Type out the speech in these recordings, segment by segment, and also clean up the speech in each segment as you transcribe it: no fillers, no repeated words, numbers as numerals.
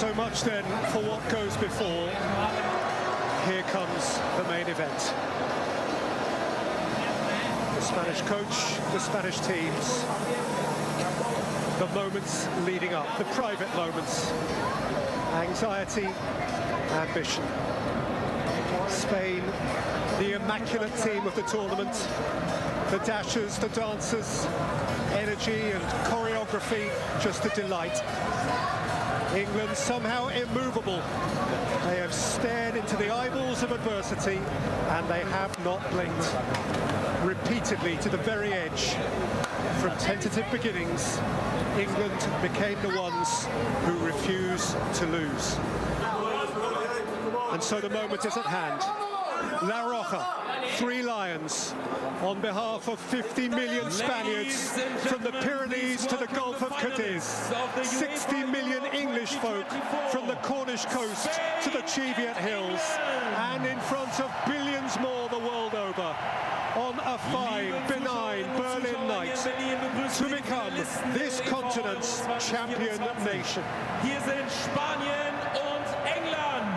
So much then for what goes before. Here comes the main event. The Spanish coach, the Spanish teams, the moments leading up, the private moments, anxiety, ambition. Spain, the immaculate team of the tournament, the dashers, the dancers, energy and choreography, just a delight. England somehow immovable. They have stared into the eyeballs of adversity and they have not blinked. Repeatedly to the very edge. From tentative beginnings, England became the ones who refuse to lose. And so the moment is at hand. La Roja, 3 lions, on behalf of 50 million Spaniards, from the Pyrenees to the Gulf of Cadiz, 60 million English folk from the Cornish coast to the Cheviot Hills, and in front of billions more the world over, on a fine, benign Berlin night, to become this continent's champion nation. Hier sind Spanien und England.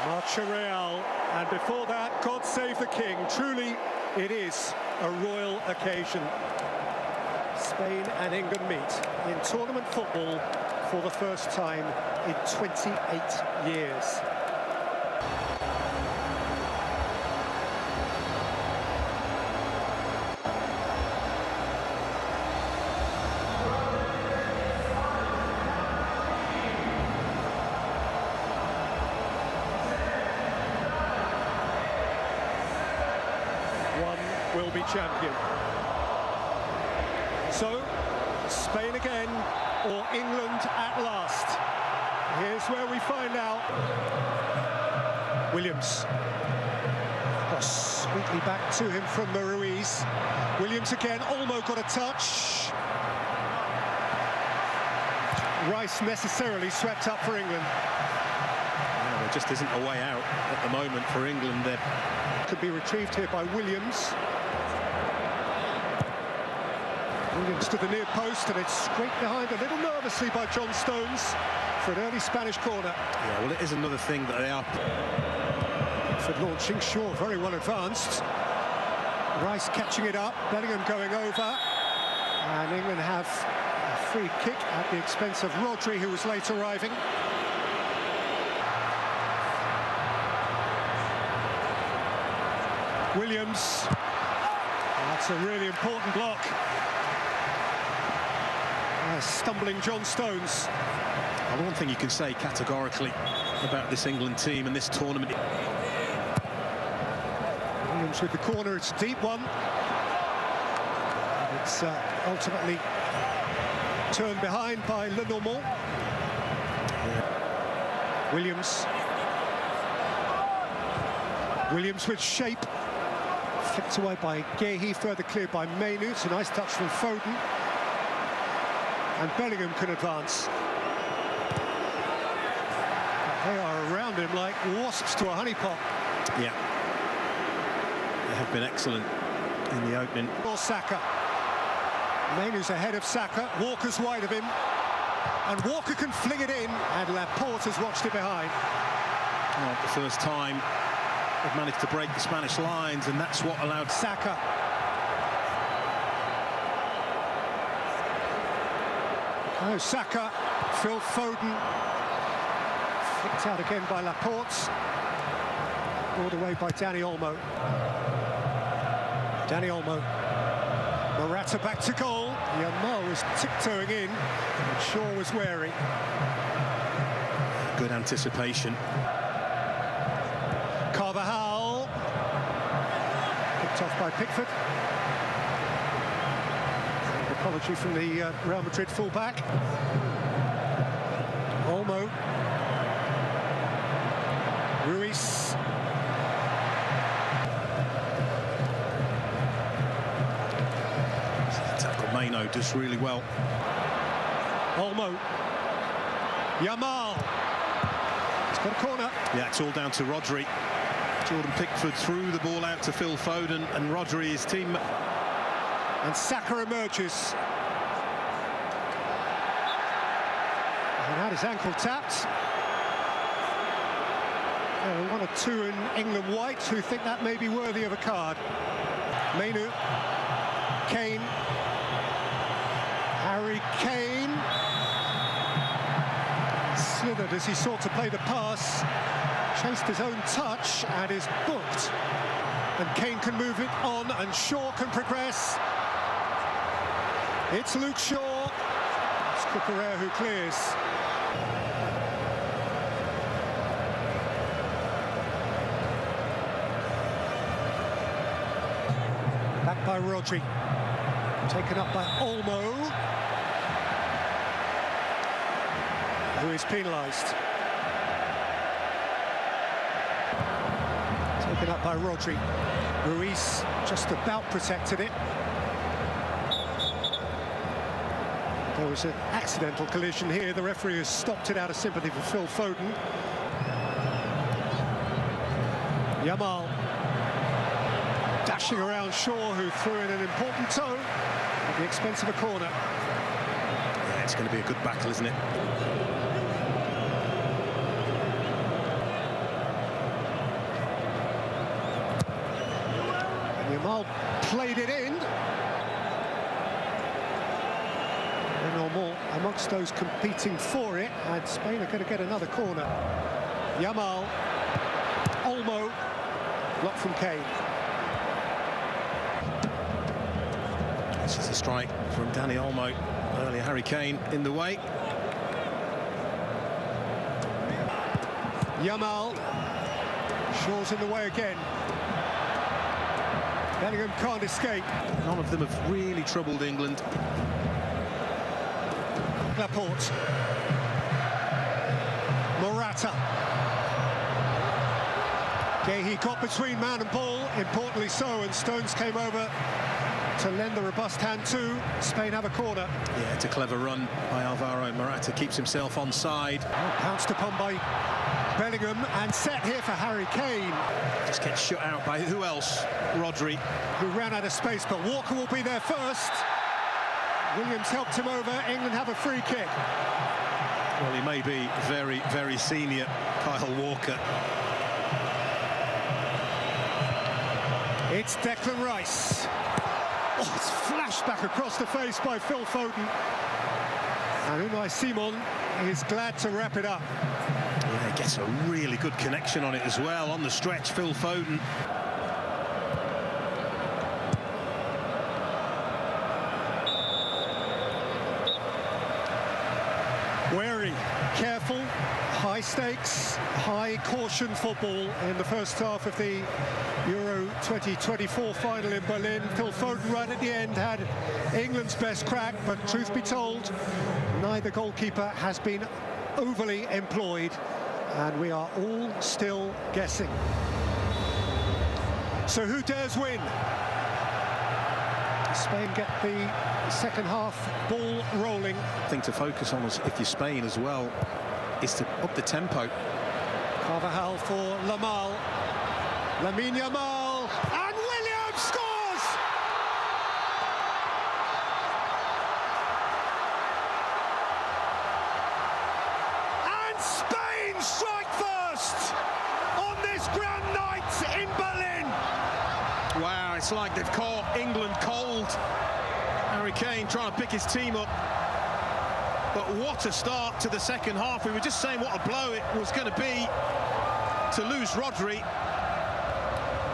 Marcha Real, and before that, God save the King. Truly, it is a royal occasion. Spain and England meet in tournament football for the first time in 28 years. Will be champion. So, Spain again, or England at last. Here's where we find out. Williams. Cross sweetly back to him from Ruiz. Williams again, almost got a touch. Rice necessarily swept up for England. Yeah, there just isn't a way out at the moment for England. There could be retrieved here by Williams. Williams to the near post, and it's scraped behind a little nervously by John Stones for an early Spanish corner. Yeah, well, it is another thing that they are. For launching, Shaw very well advanced. Rice catching it up, Bellingham going over, and England have a free kick at the expense of Rodri, who was late arriving. Williams. That's a really important block. Stumbling John Stones. Well, one thing you can say categorically about this England team and this tournament. Williams with the corner, it's a deep one. And it's ultimately turned behind by Lenormand. Williams. Williams with shape. Flicked away by Gehi, further cleared by Mainu. It's a nice touch from Foden. And Bellingham can advance. They are around him like wasps to a honeypot. Yeah. They have been excellent in the opening. Or Saka. Mainu's ahead of Saka. Walker's wide of him. And Walker can fling it in. And Laporte has watched it behind. Not the first time they've managed to break the Spanish lines, and that's what allowed Saka. Oh, Saka, Phil Foden, flicked out again by Laporte, brought away by Dani Olmo. Dani Olmo, Morata back to goal. Yamal was tiptoeing in, and Shaw was wary. Good anticipation. Carvajal, picked off by Pickford. Apology from the Real Madrid fullback. Olmo. Ruiz. Tackle Maino does really well. Olmo. Yamal. It's got a corner. Yeah, it's all down to Rodri. Jordan Pickford threw the ball out to Phil Foden, and Rodri, his team. And Saka emerges. And had his ankle tapped. One or two in England white who think that may be worthy of a card. Mainu, Kane, Harry Kane. Slithered as he sought to play the pass, chased his own touch and is booked. And Kane can move it on and Shaw can progress. It's Luke Shaw. It's Cucurella who clears. Back by Rodri. Taken up by Olmo, who is penalised. Taken up by Rodri. Ruiz just about protected it. There was an accidental collision here. The referee has stopped it out of sympathy for Phil Foden. Yamal dashing around Shaw, who threw in an important toe at the expense of a corner. Yeah, it's going to be a good battle, isn't it? And Yamal played it in. More amongst those competing for it, and Spain are going to get another corner. Yamal, Olmo, blocked from Kane. This is a strike from Dani Olmo. Earlier, Harry Kane in the way. Yamal, Shaw's in the way again. Bellingham can't escape. None of them have really troubled England. Laporte, Morata. He got between man and ball, importantly so, and Stones came over to lend the robust hand too. Spain have a corner. Yeah, it's a clever run by Alvaro Morata, keeps himself onside. Pounced upon by Bellingham and set here for Harry Kane. Just gets shut out by who else? Rodri. Who ran out of space, but Walker will be there first. Williams helped him over. England have a free kick. Well, he may be very, very senior, Kyle Walker. It's Declan Rice. Oh, it's flashed back across the face by Phil Foden. And Unai Simon is glad to wrap it up. Yeah, he gets a really good connection on it as well. On the stretch, Phil Foden. Wary, careful, high stakes, high caution football in the first half of the Euro 2024 final in Berlin. Phil Foden right at the end had England's best crack, but truth be told, neither goalkeeper has been overly employed, and we are all still guessing. So who dares win? Spain get the second half ball rolling. Thing to focus on, is, if you're Spain as well, is to up the tempo. Carvajal for Lamal. Lamine Yamal, and Williams scores! And Spain strike first on this grand night in Berlin. Wow, it's like they've caught England cold. Harry Kane trying to pick his team up. But what a start to the second half. We were just saying what a blow it was going to be to lose Rodri.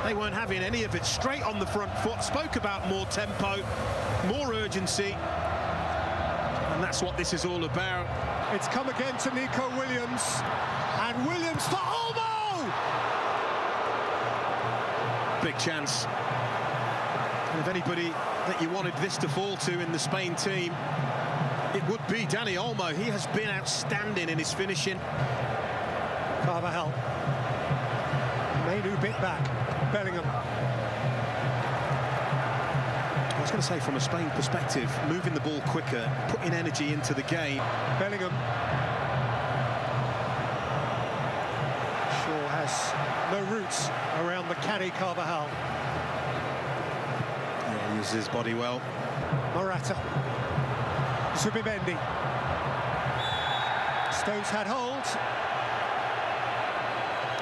They weren't having any of it. Straight on the front foot. Spoke about more tempo, more urgency. And that's what this is all about. It's come again to Nico Williams. And Williams for Olmo! Big chance. And if anybody that you wanted this to fall to in the Spain team, it would be Dani Olmo. He has been outstanding in his finishing. Carvajal. Mainu bit back. Bellingham. I was going to say, from a Spain perspective, moving the ball quicker, putting energy into the game. Bellingham. Shaw has no roots around the canny Carvajal. Yeah, Uses his body well. Morata. Zubimendi. Stones had hold.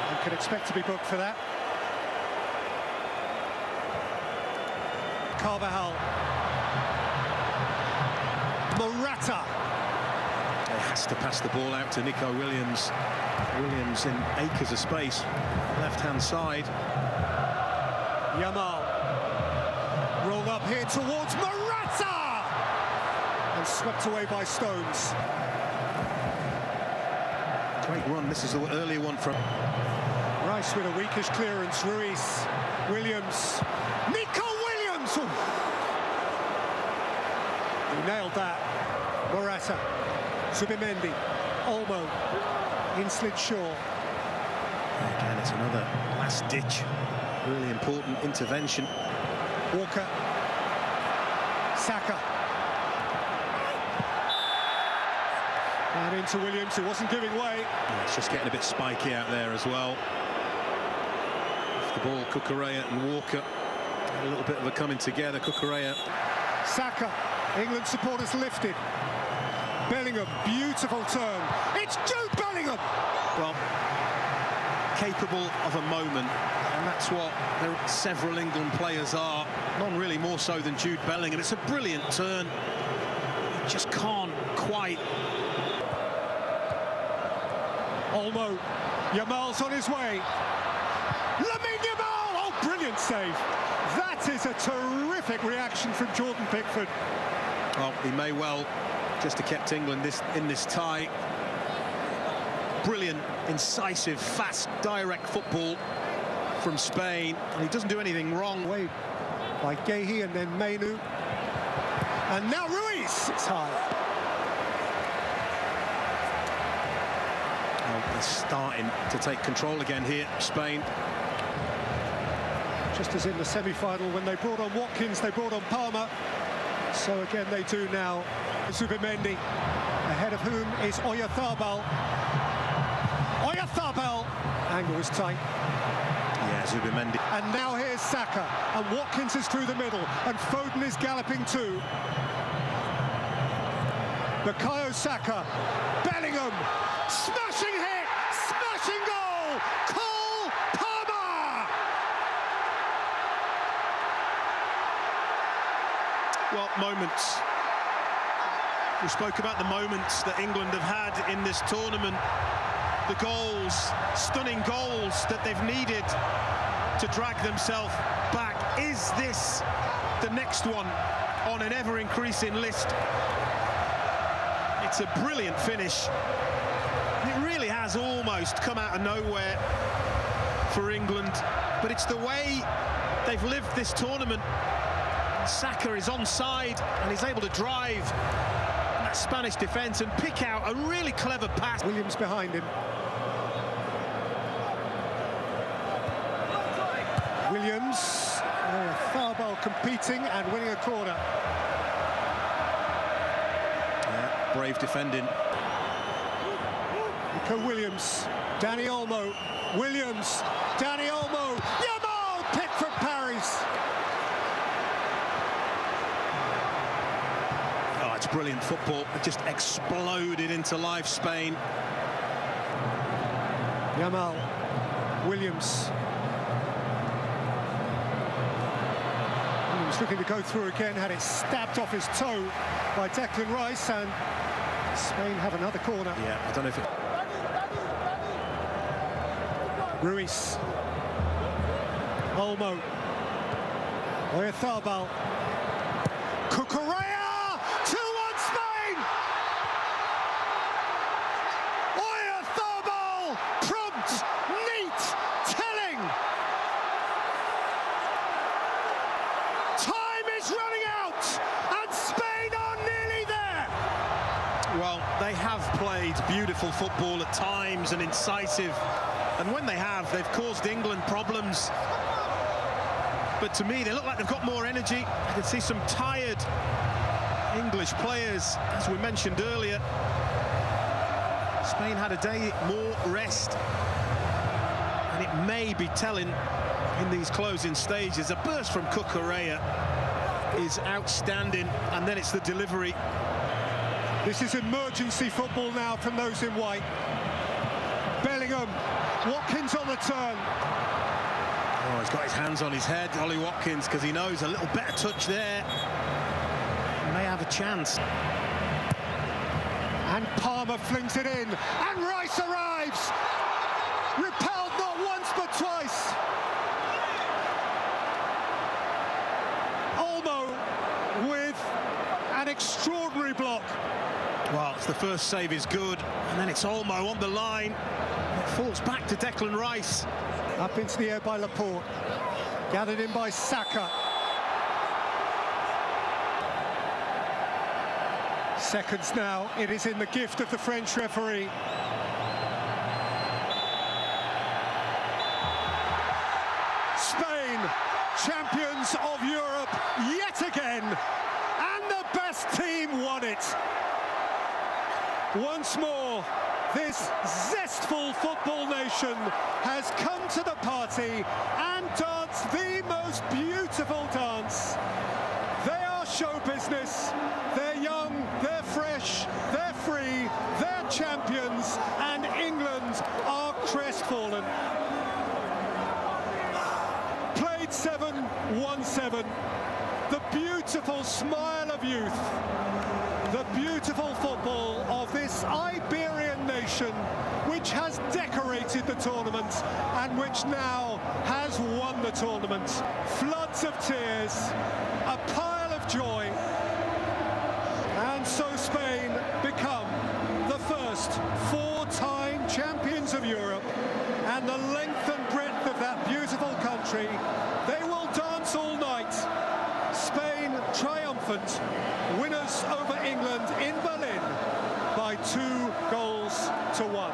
And can expect to be booked for that. Carvajal. Morata. He has to pass the ball out to Nico Williams. Williams in acres of space, left-hand side. Yamal. Rolled up here towards Morata! And swept away by Stones. Great run. This is the earlier one from Rice with a weakish clearance. Ruiz. Williams. Nico Williams! Ooh. He nailed that. Morata. Zubimendi. Olmo. Inslid Shaw. Again, it's another last-ditch, really important intervention. Walker. Saka. And into Williams, who wasn't giving way. Yeah, it's just getting a bit spiky out there as well. Off the ball, Cucurella and Walker. A little bit of a coming together, Cucurella. Saka. England supporters lifted. Bellingham, beautiful turn. It's Jude Bellingham! Well, capable of a moment, and that's what several England players are. None really more so than Jude Bellingham. It's a brilliant turn. He just can't quite. Olmo. Yamal's on his way. Lamine Yamal! Oh, brilliant save. That is a terrific reaction from Jordan Pickford. Well, he may well just have kept England in this tie. Brilliant, incisive, fast, direct football from Spain, and he doesn't do anything wrong. Away by Gehi and then Menu. And now Ruiz! It's high. Well, they're starting to take control again here, Spain. Just as in the semi-final, when they brought on Watkins, they brought on Palmer. So again, they do now. Zubimendi, ahead of whom is Oyarzabal. Oyarzabal! Angle was tight. Yeah, Zubimendi. And now here's Saka, and Watkins is through the middle, and Foden is galloping too. Bukayo Saka, Bellingham, smashing hit, smashing goal, Cole Palmer! Well, moments. We spoke about the moments that England have had in this tournament. The goals, stunning goals that they've needed to drag themselves back. Is this the next one on an ever-increasing list? It's a brilliant finish. It really has almost come out of nowhere for England, but it's the way they've lived this tournament. Saka is onside and he's able to drive that Spanish defence and pick out a really clever pass. Williams behind him. Williams, Tharbal competing and winning a corner. Yeah, brave defending. Nico Williams, Danny Olmo, Williams, Danny Olmo, Yamal, Pickford parries. Oh, it's brilliant football. It just exploded into life, Spain. Yamal, Williams. Williams looking to go through again, had it stabbed off his toe by Declan Rice, and Spain have another corner. Yeah, I don't know if it... Ruiz. Olmo. Oyarzabal. Cucurella! 2-1 Spain! Oyarzabal! Prompt, neat, telling! Time is running out, and Spain are nearly there! Well, they have played beautiful football at times and incisive. And when they have, they've caused England problems. But to me, they look like they've got more energy. I can see some tired English players, as we mentioned earlier. Spain had a day more rest. And it may be telling in these closing stages. A burst from Cucurella. is outstanding, and then it's the delivery. This is emergency football now from those in white. Bellingham, Watkins on the turn. Oh, he's got his hands on his head, Ollie Watkins, because he knows a little better touch there. He may have a chance. And Palmer flings it in, and Rice arrives! Repelled not once but twice. Olmo with an extraordinary block. Well, it's the first save is good, and then it's Olmo on the line. It falls back to Declan Rice. Up into the air by Laporte. Gathered in by Saka. Seconds now, it is in the gift of the French referee. Spain, champions of Europe yet again, and the best team won it. Once more, this zestful football nation has come to the party and danced the most beautiful dance. They are show business, they're young, they're fresh, they're free, they're champions, and England are crestfallen. Played 7, won 7. The beautiful smile of youth, the beautiful football of this Iberian nation, which has decorated the tournament and which now has won the tournament. Floods of tears, a pile of joy, and so Spain become the first 4-time champions of Europe, and the length and breadth of that beautiful country, they will dance all night. Spain triumphant, winners over England in Berlin by 2-1.